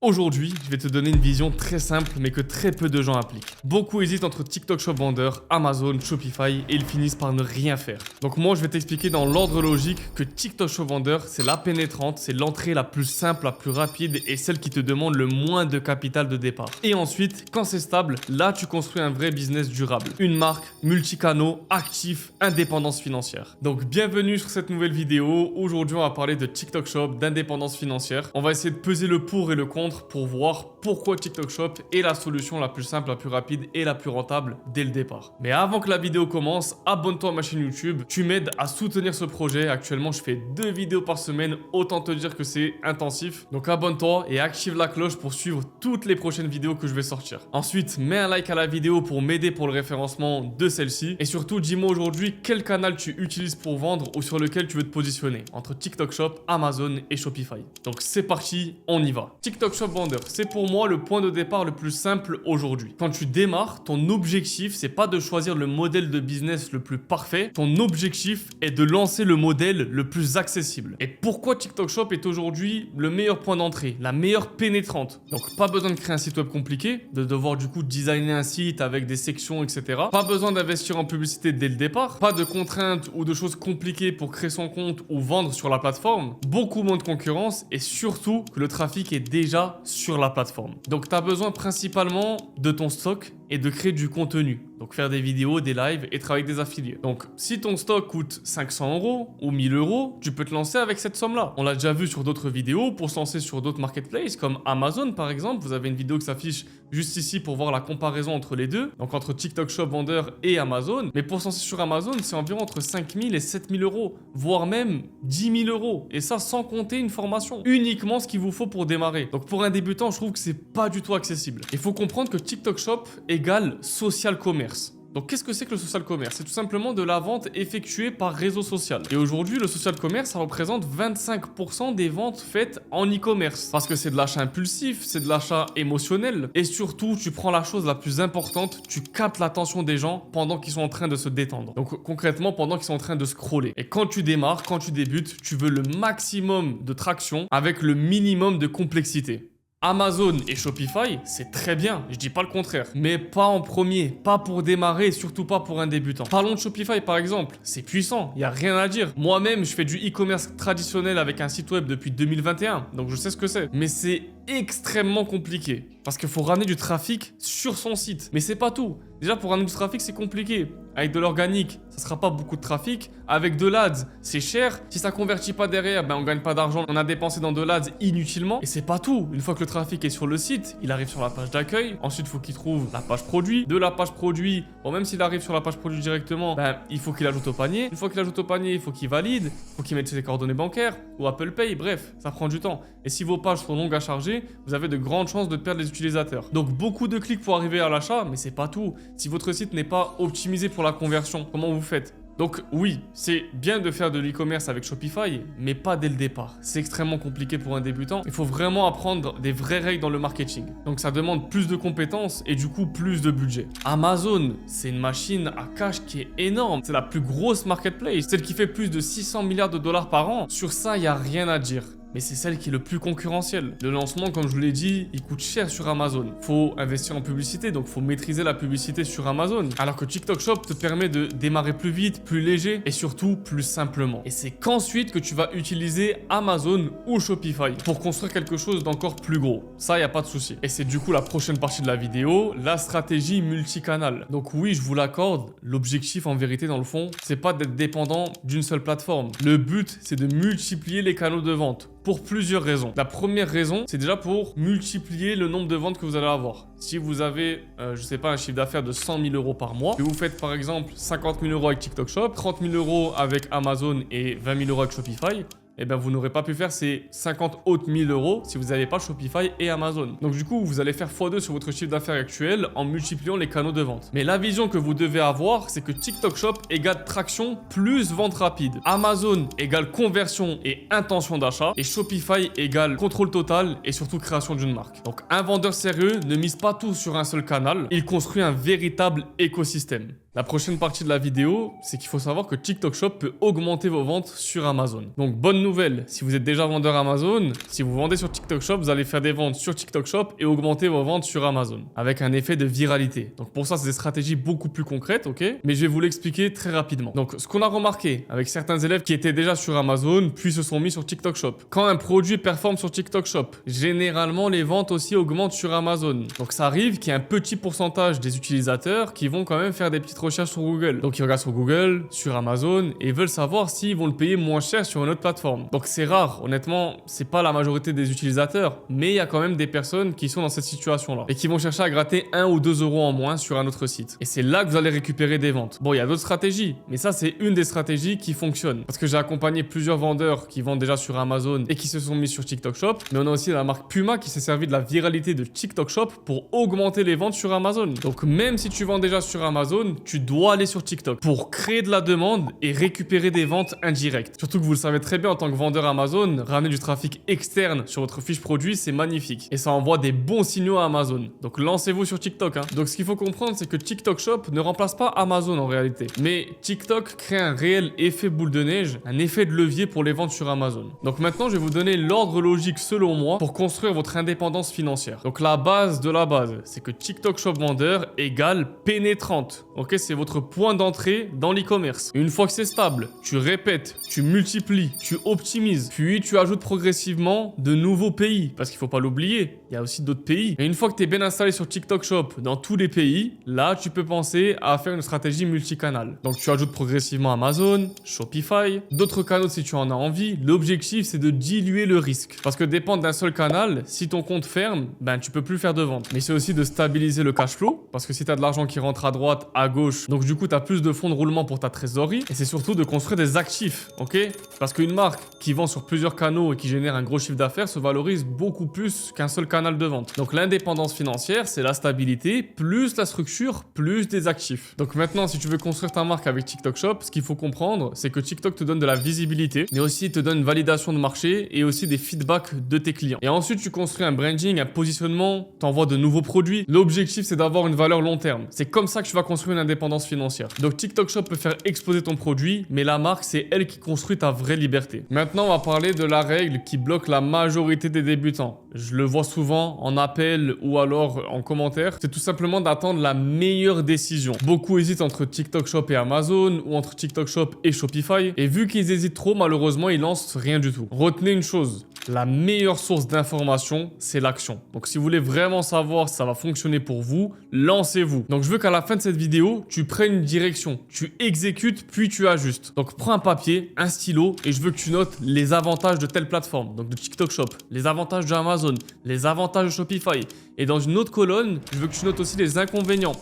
Aujourd'hui, je vais te donner une vision très simple mais que très peu de gens appliquent. Beaucoup hésitent entre TikTok Shop vendeur, Amazon, Shopify et ils finissent par ne rien faire. Donc moi, je vais t'expliquer dans l'ordre logique que TikTok Shop vendeur, c'est la pénétrante, c'est l'entrée la plus simple, la plus rapide et celle qui te demande le moins de capital de départ. Et ensuite, quand c'est stable, là tu construis un vrai business durable. Une marque, multicanaux, actif, indépendance financière. Donc bienvenue sur cette nouvelle vidéo. Aujourd'hui, on va parler de TikTok Shop, d'indépendance financière. On va essayer de peser le pour et le contre pour voir pourquoi TikTok Shop est la solution la plus simple, la plus rapide et la plus rentable dès le départ. Mais avant que la vidéo commence, abonne-toi à ma chaîne YouTube. Tu m'aides à soutenir ce projet. Actuellement, je fais 2 vidéos par semaine. Autant te dire que c'est intensif. Donc abonne-toi et active la cloche pour suivre toutes les prochaines vidéos que je vais sortir. Ensuite, mets un like à la vidéo pour m'aider pour le référencement de celle-ci. Et surtout, dis-moi aujourd'hui quel canal tu utilises pour vendre ou sur lequel tu veux te positionner entre TikTok Shop, Amazon et Shopify. Donc c'est parti, on y va. TikTok Shop vendeur, c'est pour moi le point de départ le plus simple aujourd'hui. Quand tu démarres, ton objectif, c'est pas de choisir le modèle de business le plus parfait. Ton objectif est de lancer le modèle le plus accessible. Et pourquoi TikTok Shop est aujourd'hui le meilleur point d'entrée, la meilleure pénétrante? Donc pas besoin de créer un site web compliqué, de devoir du coup designer un site avec des sections, etc. Pas besoin d'investir en publicité dès le départ. Pas de contraintes ou de choses compliquées pour créer son compte ou vendre sur la plateforme. Beaucoup moins de concurrence et surtout que le trafic est déjà sur la plateforme. Donc tu as besoin principalement de ton stock et de créer du contenu. Donc faire des vidéos, des lives et travailler avec des affiliés. Donc si ton stock coûte 500 € ou 1000 €, tu peux te lancer avec cette somme-là. On l'a déjà vu sur d'autres vidéos pour se lancer sur d'autres marketplaces comme Amazon par exemple. Vous avez une vidéo qui s'affiche juste ici pour voir la comparaison entre les deux. Donc entre TikTok Shop vendeur et Amazon. Mais pour se lancer sur Amazon, c'est environ entre 5000 et 7000 €, voire même 10 000 €. Et ça sans compter une formation. Uniquement ce qu'il vous faut pour démarrer. Donc pour un débutant, je trouve que c'est pas du tout accessible. Il faut comprendre que TikTok Shop égale social commerce. Donc qu'est-ce que c'est que le social commerce? C'est tout simplement de la vente effectuée par réseau social. Et aujourd'hui, le social commerce, ça représente 25% des ventes faites en e-commerce. Parce que c'est de l'achat impulsif, c'est de l'achat émotionnel. Et surtout, tu prends la chose la plus importante, tu captes l'attention des gens pendant qu'ils sont en train de se détendre. Donc concrètement, pendant qu'ils sont en train de scroller. Et quand tu démarres, quand tu débutes, tu veux le maximum de traction avec le minimum de complexité. Amazon et Shopify, c'est très bien, je dis pas le contraire, mais pas en premier, pas pour démarrer, surtout pas pour un débutant. Parlons de Shopify par exemple, c'est puissant, il y a rien à dire. Moi-même, je fais du e-commerce traditionnel avec un site web depuis 2021, donc je sais ce que c'est. Mais c'est extrêmement compliqué, parce qu'il faut ramener du trafic sur son site. Mais c'est pas tout. Déjà, pour ramener du trafic, c'est compliqué. Avec de l'organique, ça sera pas beaucoup de trafic. Avec de l'ADS, c'est cher. Si ça convertit pas derrière, ben on gagne pas d'argent. On a dépensé dans de l'ADS inutilement. Et c'est pas tout. Une fois que le trafic est sur le site, il arrive sur la page d'accueil. Ensuite, il faut qu'il trouve la page produit. De la page produit, bon, même s'il arrive sur la page produit directement, ben il faut qu'il ajoute au panier. Une fois qu'il ajoute au panier, il faut qu'il valide. Il faut qu'il mette ses coordonnées bancaires ou Apple Pay. Bref, ça prend du temps. Et si vos pages sont longues à charger, vous avez de grandes chances de perdre les utilisateurs. Donc beaucoup de clics pour arriver à l'achat, mais c'est pas tout. Si votre site n'est pas optimisé pour la conversion, comment vous faites? Donc oui, c'est bien de faire de l'e-commerce avec Shopify, mais pas dès le départ. C'est extrêmement compliqué pour un débutant. Il faut vraiment apprendre des vraies règles dans le marketing. Donc ça demande plus de compétences et du coup plus de budget. Amazon, c'est une machine à cash qui est énorme. C'est la plus grosse marketplace, celle qui fait plus de 600 milliards de dollars par an. Sur ça, il n'y a rien à dire. Mais c'est celle qui est le plus concurrentiel. Le lancement, comme je vous l'ai dit, il coûte cher sur Amazon. Faut investir en publicité, donc faut maîtriser la publicité sur Amazon. Alors que TikTok Shop te permet de démarrer plus vite, plus léger et surtout plus simplement. Et c'est qu'ensuite que tu vas utiliser Amazon ou Shopify pour construire quelque chose d'encore plus gros. Ça, il n'y a pas de souci. Et c'est du coup la prochaine partie de la vidéo, la stratégie multicanal. Donc oui, je vous l'accorde, l'objectif en vérité dans le fond, c'est pas d'être dépendant d'une seule plateforme. Le but, c'est de multiplier les canaux de vente. Pour plusieurs raisons. La première raison, c'est déjà pour multiplier le nombre de ventes que vous allez avoir. Si vous avez, je sais pas, un chiffre d'affaires de 100 000 € par mois, et vous faites par exemple 50 000 € avec TikTok Shop, 30 000 € avec Amazon et 20 000 € avec Shopify, eh bien vous n'aurez pas pu faire ces 50 autres 1000 € si vous n'avez pas Shopify et Amazon. Donc du coup, vous allez faire x2 sur votre chiffre d'affaires actuel en multipliant les canaux de vente. Mais la vision que vous devez avoir, c'est que TikTok Shop égale traction plus vente rapide. Amazon égale conversion et intention d'achat. Et Shopify égale contrôle total et surtout création d'une marque. Donc un vendeur sérieux ne mise pas tout sur un seul canal, il construit un véritable écosystème. La prochaine partie de la vidéo, c'est qu'il faut savoir que TikTok Shop peut augmenter vos ventes sur Amazon. Donc bonne nouvelle, si vous êtes déjà vendeur Amazon, si vous vendez sur TikTok Shop, vous allez faire des ventes sur TikTok Shop et augmenter vos ventes sur Amazon avec un effet de viralité. Donc pour ça, c'est des stratégies beaucoup plus concrètes, ok? Mais je vais vous l'expliquer très rapidement. Donc ce qu'on a remarqué avec certains élèves qui étaient déjà sur Amazon puis se sont mis sur TikTok Shop. Quand un produit performe sur TikTok Shop, généralement les ventes aussi augmentent sur Amazon. Donc ça arrive qu'il y ait un petit pourcentage des utilisateurs qui vont quand même faire des petites recherches sur Google. Donc ils regardent sur Google, sur Amazon et veulent savoir s'ils vont le payer moins cher sur une autre plateforme. Donc c'est rare, honnêtement, c'est pas la majorité des utilisateurs, mais il y a quand même des personnes qui sont dans cette situation-là et qui vont chercher à gratter 1 ou 2 euros en moins sur un autre site. Et c'est là que vous allez récupérer des ventes. Bon, il y a d'autres stratégies, mais ça c'est une des stratégies qui fonctionne. Parce que j'ai accompagné plusieurs vendeurs qui vendent déjà sur Amazon et qui se sont mis sur TikTok Shop, mais on a aussi la marque Puma qui s'est servi de la viralité de TikTok Shop pour augmenter les ventes sur Amazon. Donc même si tu vends déjà sur Amazon, tu dois aller sur TikTok pour créer de la demande et récupérer des ventes indirectes. Surtout que vous le savez très bien en tant que vendeur Amazon, ramener du trafic externe sur votre fiche produit, c'est magnifique. Et ça envoie des bons signaux à Amazon. Donc lancez-vous sur TikTok. Donc ce qu'il faut comprendre, c'est que TikTok Shop ne remplace pas Amazon en réalité. Mais TikTok crée un réel effet boule de neige, un effet de levier pour les ventes sur Amazon. Donc maintenant, je vais vous donner l'ordre logique selon moi pour construire votre indépendance financière. Donc la base de la base, c'est que TikTok Shop vendeur égale pénétrante. Ok, c'est votre point d'entrée dans l'e-commerce. Une fois que c'est stable, tu répètes, tu multiplies, tu optimises, puis tu ajoutes progressivement de nouveaux pays. Parce qu'il ne faut pas l'oublier, il y a aussi d'autres pays. Et une fois que tu es bien installé sur TikTok Shop dans tous les pays, là, tu peux penser à faire une stratégie multicanal. Donc tu ajoutes progressivement Amazon, Shopify, d'autres canaux si tu en as envie. L'objectif, c'est de diluer le risque. Parce que dépendre d'un seul canal, si ton compte ferme, ben tu peux plus faire de vente. Mais c'est aussi de stabiliser le cash flow. Parce que si tu as de l'argent qui rentre à droite, à gauche, donc du coup, tu as plus de fonds de roulement pour ta trésorerie. Et c'est surtout de construire des actifs, ok? Parce qu'une marque qui vend sur plusieurs canaux et qui génère un gros chiffre d'affaires se valorise beaucoup plus qu'un seul canal de vente. Donc l'indépendance financière, c'est la stabilité, plus la structure, plus des actifs. Donc maintenant, si tu veux construire ta marque avec TikTok Shop, ce qu'il faut comprendre, c'est que TikTok te donne de la visibilité, mais aussi te donne une validation de marché et aussi des feedbacks de tes clients. Et ensuite, tu construis un branding, un positionnement, t'envoies de nouveaux produits. L'objectif, c'est d'avoir une valeur long terme. C'est comme ça que tu vas construire une indépendance financière. Donc TikTok Shop peut faire exploser ton produit, mais la marque, c'est elle qui construit ta vraie liberté. Maintenant, on va parler de la règle qui bloque la majorité des débutants. Je le vois souvent en appel ou alors en commentaire. C'est tout simplement d'attendre la meilleure décision. Beaucoup hésitent entre TikTok Shop et Amazon ou entre TikTok Shop et Shopify. Et vu qu'ils hésitent trop, malheureusement, ils lancent rien du tout. Retenez une chose. La meilleure source d'information, c'est l'action. Donc si vous voulez vraiment savoir si ça va fonctionner pour vous, lancez-vous. Donc je veux qu'à la fin de cette vidéo, tu prennes une direction, tu exécutes, puis tu ajustes. Donc prends un papier, un stylo, et je veux que tu notes les avantages de telle plateforme, donc de TikTok Shop, les avantages de Amazon, les avantages de Shopify. Et dans une autre colonne, je veux que tu notes aussi les inconvénients.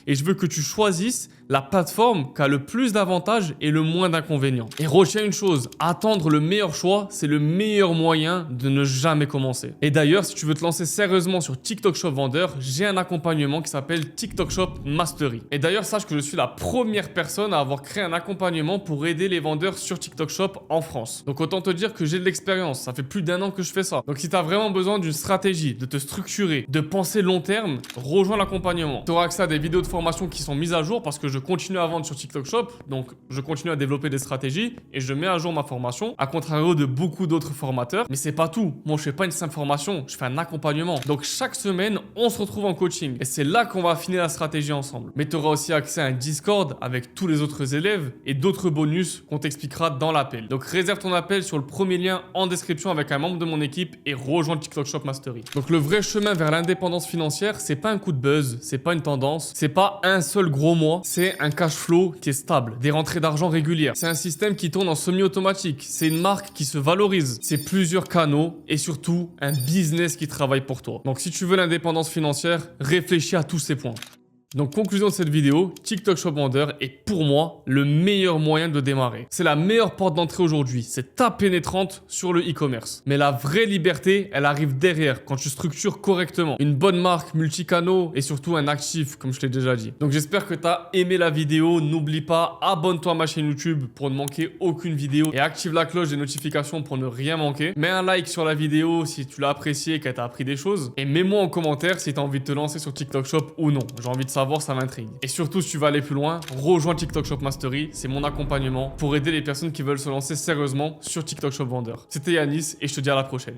Et je veux que tu choisisses la plateforme qui a le plus d'avantages et le moins d'inconvénients. Et retiens une chose, attendre le meilleur choix, c'est le meilleur moyen de ne jamais commencer. Et d'ailleurs, si tu veux te lancer sérieusement sur TikTok Shop vendeur, j'ai un accompagnement qui s'appelle TikTok Shop Mastery. Et d'ailleurs, sache que je suis la première personne à avoir créé un accompagnement pour aider les vendeurs sur TikTok Shop en France. Donc autant te dire que j'ai de l'expérience, ça fait plus d'1 an que je fais ça. Donc si tu as vraiment besoin d'une stratégie, de te structurer, de penser long terme, rejoins l'accompagnement. Tu auras accès à des vidéos de formation qui sont mises à jour parce que je continue à vendre sur TikTok Shop, donc je continue à développer des stratégies et je mets à jour ma formation, à contrario de beaucoup d'autres formateurs. Mais c'est pas tout. Moi, je fais pas une simple formation, je fais un accompagnement. Donc chaque semaine, on se retrouve en coaching et c'est là qu'on va affiner la stratégie ensemble. Mais tu auras aussi accès à un Discord avec tous les autres élèves et d'autres bonus qu'on t'expliquera dans l'appel. Donc réserve ton appel sur le premier lien en description avec un membre de mon équipe et rejoins le TikTok Shop Mastery. Donc le vrai chemin vers l'indépendance financière, c'est pas un coup de buzz, c'est pas une tendance, c'est pas un seul gros mois, c'est un cash flow qui est stable, des rentrées d'argent régulières. C'est un système qui tourne en semi-automatique, c'est une marque qui se valorise, c'est plusieurs canaux et surtout un business qui travaille pour toi. Donc si tu veux l'indépendance financière, réfléchis à tous ces points. Donc conclusion de cette vidéo, TikTok Shop vendeur est pour moi le meilleur moyen de démarrer. C'est la meilleure porte d'entrée aujourd'hui, c'est ta pénétrante sur le e-commerce. Mais la vraie liberté, elle arrive derrière quand tu structures correctement. Une bonne marque, multicanaux et surtout un actif comme je t'ai déjà dit. Donc j'espère que tu as aimé la vidéo, n'oublie pas, abonne-toi à ma chaîne YouTube pour ne manquer aucune vidéo et active la cloche des notifications pour ne rien manquer. Mets un like sur la vidéo si tu l'as apprécié et qu'elle t'a appris des choses et mets-moi en commentaire si tu as envie de te lancer sur TikTok Shop ou non. J'ai envie de savoir savoir, ça m'intrigue. Et surtout, si tu veux aller plus loin, rejoins TikTok Shop Mastery, c'est mon accompagnement pour aider les personnes qui veulent se lancer sérieusement sur TikTok Shop Vendeur. C'était Yanis et je te dis à la prochaine.